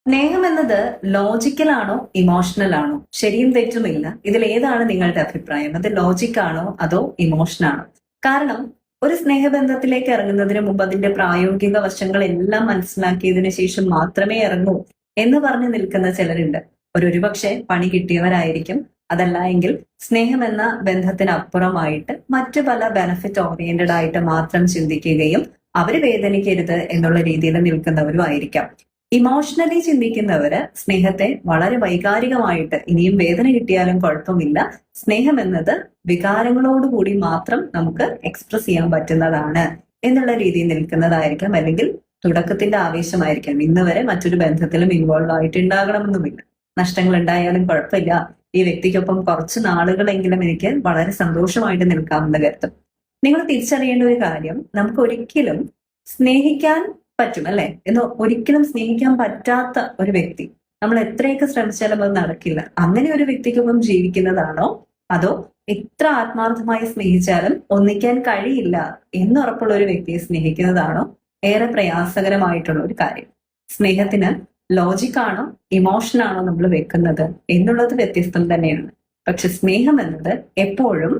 സ്നേഹം എന്നത് ലോജിക്കൽ ആണോ ഇമോഷണൽ ആണോ? ശരിയും തെറ്റുമില്ല. ഇതിൽ ഏതാണ് നിങ്ങളുടെ അഭിപ്രായം? അത് ലോജിക് ആണോ അതോ ഇമോഷൻ ആണോ? കാരണം ഒരു സ്നേഹബന്ധത്തിലേക്ക് ഇറങ്ങുന്നതിന് മുമ്പ് അതിന്റെ പ്രായോഗിക വശങ്ങൾ എല്ലാം മനസ്സിലാക്കിയതിനു ശേഷം മാത്രമേ ഇറങ്ങൂ എന്ന് പറഞ്ഞു നിൽക്കുന്ന ചിലരുണ്ട്. ഒരുപക്ഷെ പണി കിട്ടിയവരായിരിക്കും. അതല്ല എങ്കിൽ സ്നേഹം എന്ന ബന്ധത്തിനപ്പുറമായിട്ട് മറ്റു പല ബെനഫിറ്റ് ഓറിയന്റഡ് ആയിട്ട് മാത്രം ചിന്തിക്കുകയും അവര് വേദനിക്കരുത് എന്നുള്ള രീതിയിൽ നിൽക്കുന്നവരും ആയിരിക്കാം. ഇമോഷണലി ചിന്തിക്കുന്നവര് സ്നേഹത്തെ വളരെ വൈകാരികമായിട്ട് ഇനിയും വേദന കിട്ടിയാലും കുഴപ്പമില്ല, സ്നേഹം എന്നത് വികാരങ്ങളോടുകൂടി മാത്രം നമുക്ക് എക്സ്പ്രസ് ചെയ്യാൻ പറ്റുന്നതാണ് എന്നുള്ള രീതിയിൽ നിൽക്കുന്നതായിരിക്കാം. അല്ലെങ്കിൽ തുടക്കത്തിന്റെ ആവേശമായിരിക്കാം. ഇന്ന് വരെ മറ്റൊരു ബന്ധത്തിലും ഇൻവോൾവ് ആയിട്ടുണ്ടാകണമെന്നുമില്ല. നഷ്ടങ്ങൾ ഉണ്ടായാലും കുഴപ്പമില്ല, ഈ വ്യക്തിക്കൊപ്പം കുറച്ച് നാളുകളെങ്കിലും എനിക്ക് വളരെ സന്തോഷമായിട്ട് നിൽക്കാമെന്ന് കരുതും. നിങ്ങൾ തിരിച്ചറിയേണ്ട ഒരു കാര്യം, നമുക്ക് ഒരിക്കലും സ്നേഹിക്കാൻ പറ്റും അല്ലെ എന്ന് ഒരിക്കലും സ്നേഹിക്കാൻ പറ്റാത്ത ഒരു വ്യക്തി നമ്മൾ എത്രയൊക്കെ ശ്രമിച്ചാലും അത് നടക്കില്ല. അങ്ങനെ ഒരു വ്യക്തിക്കൊപ്പം ജീവിക്കുന്നതാണോ അതോ എത്ര ആത്മാർത്ഥമായി സ്നേഹിച്ചാലും ഒന്നിക്കാൻ കഴിയില്ല എന്നുറപ്പുള്ള ഒരു വ്യക്തിയെ സ്നേഹിക്കുന്നതാണോ ഏറെ പ്രയാസകരമായിട്ടുള്ള ഒരു കാര്യം. സ്നേഹത്തിന് ലോജിക്കാണോ ഇമോഷനാണോ നമ്മൾ വെക്കുന്നത് എന്നുള്ളത് വ്യത്യസ്തം തന്നെയാണ്. പക്ഷെ സ്നേഹം എന്നത് എപ്പോഴും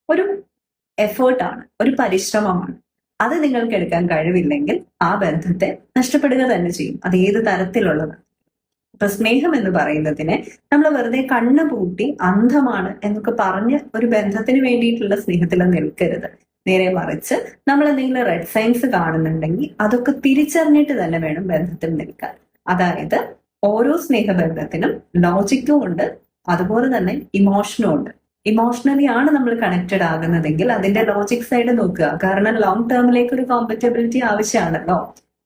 ഒരു എഫേർട്ടാണ്, ഒരു പരിശ്രമമാണ്. അത് നിങ്ങൾക്ക് എടുക്കാൻ കഴിവില്ലെങ്കിൽ ആ ബന്ധത്തെ നഷ്ടപ്പെടുക തന്നെ ചെയ്യും. അത് ഏത് തരത്തിലുള്ളതാണ്. ഇപ്പൊ സ്നേഹം എന്ന് പറയുന്നതിനെ നമ്മൾ വെറുതെ കണ്ണ് പൂട്ടി അന്ധമാണ് എന്നൊക്കെ പറഞ്ഞ് ഒരു ബന്ധത്തിന് വേണ്ടിയിട്ടുള്ള സ്നേഹത്തിൽ നിൽക്കരുത്. നേരെ മറിച്ച് നമ്മൾ എന്തെങ്കിലും റെഡ് സൈൻസ് കാണുന്നുണ്ടെങ്കിൽ അതൊക്കെ തിരിച്ചറിഞ്ഞിട്ട് തന്നെ വേണം ബന്ധത്തിൽ നിൽക്കാൻ. അതായത് ഓരോ സ്നേഹബന്ധത്തിനും ലോജിക്കും ഉണ്ട്, അതുപോലെ തന്നെ ഇമോഷനും ഉണ്ട്. ഇമോഷണലി ആണ് നമ്മൾ കണക്റ്റഡ് ആകുന്നതെങ്കിൽ അതിന്റെ ലോജിക് സൈഡ് നോക്കുക. കാരണം ലോങ് ടേമിലേക്ക് ഒരു കോമ്പറ്റബിലിറ്റി ആവശ്യമാണല്ലോ.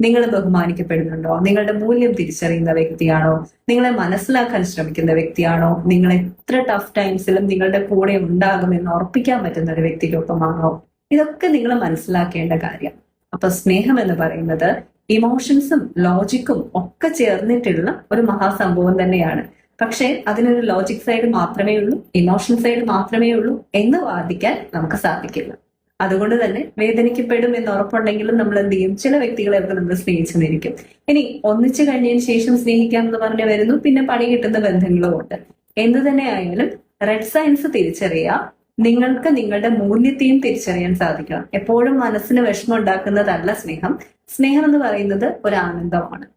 നിങ്ങൾ ബഹുമാനിക്കപ്പെടുന്നുണ്ടോ? നിങ്ങളുടെ മൂല്യം തിരിച്ചറിയുന്ന വ്യക്തിയാണോ? നിങ്ങളെ മനസ്സിലാക്കാൻ ശ്രമിക്കുന്ന വ്യക്തിയാണോ? നിങ്ങൾ എത്ര ടഫ് ടൈംസിലും നിങ്ങളുടെ കൂടെ ഉണ്ടാകുമെന്ന് ഉറപ്പിക്കാൻ പറ്റുന്ന ഒരു വ്യക്തിക്കൊപ്പമാണോ? ഇതൊക്കെ നിങ്ങൾ മനസ്സിലാക്കേണ്ട കാര്യം. അപ്പൊ സ്നേഹം എന്ന് പറയുന്നത് ഇമോഷൻസും ലോജിക്കും ഒക്കെ ചേർന്നിട്ടുള്ള ഒരു മഹാസംഭവം തന്നെയാണ്. പക്ഷേ അതിനൊരു ലോജിക് സൈഡ് മാത്രമേ ഉള്ളൂ, ഇമോഷൻ സൈഡ് മാത്രമേ ഉള്ളൂ എന്ന് വാദിക്കാൻ നമുക്ക് സാധിക്കില്ല. അതുകൊണ്ട് തന്നെ വേദനിക്കപ്പെടും എന്ന് ഉറപ്പുണ്ടെങ്കിലും നമ്മൾ എന്ത് ചെയ്യും? ചില വ്യക്തികളെയൊക്കെ നമ്മൾ സ്നേഹിച്ചു നിൽക്കും. ഇനി ഒന്നിച്ചു കഴിഞ്ഞതിന് ശേഷം സ്നേഹിക്കാം എന്ന് പറഞ്ഞു വരുന്നു, പിന്നെ പണി കിട്ടുന്ന ബന്ധങ്ങളും ഉണ്ട്. എന്തു തന്നെ ആയാലും റെഡ് സൈൻസ് തിരിച്ചറിയുക. നിങ്ങൾക്ക് നിങ്ങളുടെ മൂല്യത്തെയും തിരിച്ചറിയാൻ സാധിക്കണം. എപ്പോഴും മനസ്സിന് വിഷമം ഉണ്ടാക്കുന്നതല്ല സ്നേഹം. സ്നേഹം എന്ന് പറയുന്നത് ഒരു ആനന്ദമാണ്.